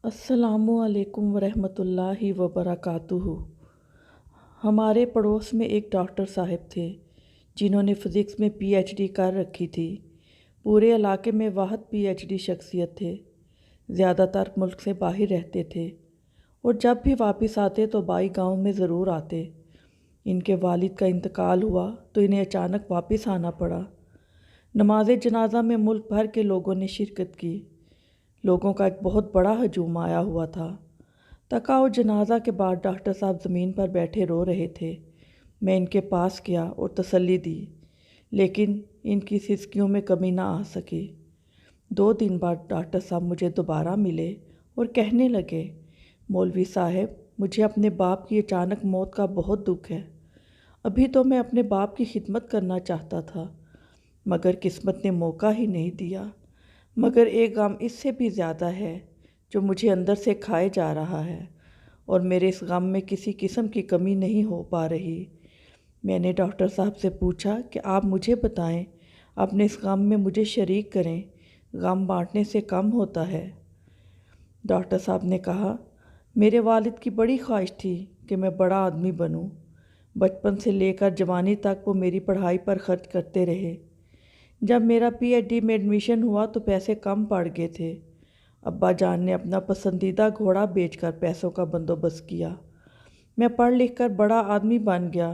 अस्सलामुअलैकुम वरहमतुल्लाहि वबरकातुहू। हमारे पड़ोस में एक डॉक्टर साहब थे जिन्होंने फ़िज़िक्स में पीएचडी कर रखी थी। पूरे इलाके में वाहिद पीएचडी शख्सियत थे। ज़्यादातर मुल्क से बाहर रहते थे और जब भी वापस आते तो बाई गांव में ज़रूर आते। इनके वालिद का इंतकाल हुआ तो इन्हें अचानक वापस आना पड़ा। नमाज जनाजा में मुल्क भर के लोगों ने शिरकत की। लोगों का एक बहुत बड़ा हजूम आया हुआ था। तकाओ जनाजा के बाद डॉक्टर साहब ज़मीन पर बैठे रो रहे थे। मैं इनके पास गया और तसल्ली दी, लेकिन इनकी सिसकियों में कमी ना आ सकी। 2 दिन बाद डॉक्टर साहब मुझे दोबारा मिले और कहने लगे, मौलवी साहब, मुझे अपने बाप की अचानक मौत का बहुत दुख है। अभी तो मैं अपने बाप की खिदमत करना चाहता था, मगर किस्मत ने मौका ही नहीं दिया। मगर एक गम इससे भी ज़्यादा है जो मुझे अंदर से खाए जा रहा है और मेरे इस गम में किसी किस्म की कमी नहीं हो पा रही। मैंने डॉक्टर साहब से पूछा कि आप मुझे बताएं, अपने इस गम में मुझे शरीक करें, गम बांटने से कम होता है। डॉक्टर साहब ने कहा, मेरे वालिद की बड़ी ख्वाहिश थी कि मैं बड़ा आदमी बनूं। बचपन से लेकर जवानी तक वो मेरी पढ़ाई पर खर्च करते रहे। जब मेरा पीएचडी में एडमिशन हुआ तो पैसे कम पड़ गए थे। अब्बा जान ने अपना पसंदीदा घोड़ा बेचकर पैसों का बंदोबस्त किया। मैं पढ़ लिख कर बड़ा आदमी बन गया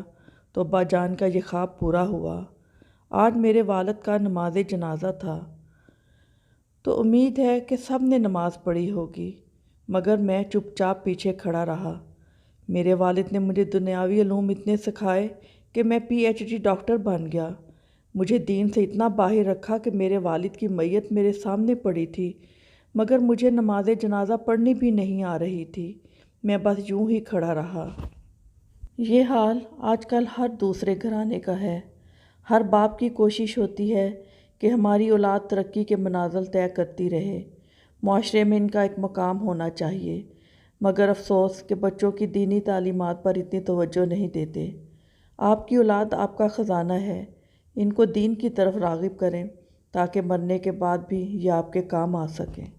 तो अब्बा जान का ये ख्वाब पूरा हुआ। आज मेरे वालिद का नमाज जनाजा था तो उम्मीद है कि सब ने नमाज़ पढ़ी होगी, मगर मैं चुपचाप पीछे खड़ा रहा। मेरे वालिद ने मुझे दुनियावी उलूम इतने सिखाए कि मैं पीएचडी डॉक्टर बन गया। मुझे दीन से इतना बाहिर रखा कि मेरे वालिद की मैयत मेरे सामने पड़ी थी, मगर मुझे नमाज जनाजा पढ़नी भी नहीं आ रही थी। मैं बस यूं ही खड़ा रहा। ये हाल आजकल हर दूसरे घराने का है। हर बाप की कोशिश होती है कि हमारी औलाद तरक्की के मनाज़िल तय करती रहे। मुआशरे में इनका एक मकाम होना चाहिए, मगर अफसोस कि बच्चों की दीनी तालीमात पर इतनी तवज्जो नहीं देते। आपकी औलाद आपका ख़जाना है। इनको दीन की तरफ राग़िब करें ताकि मरने के बाद भी ये आपके काम आ सकें।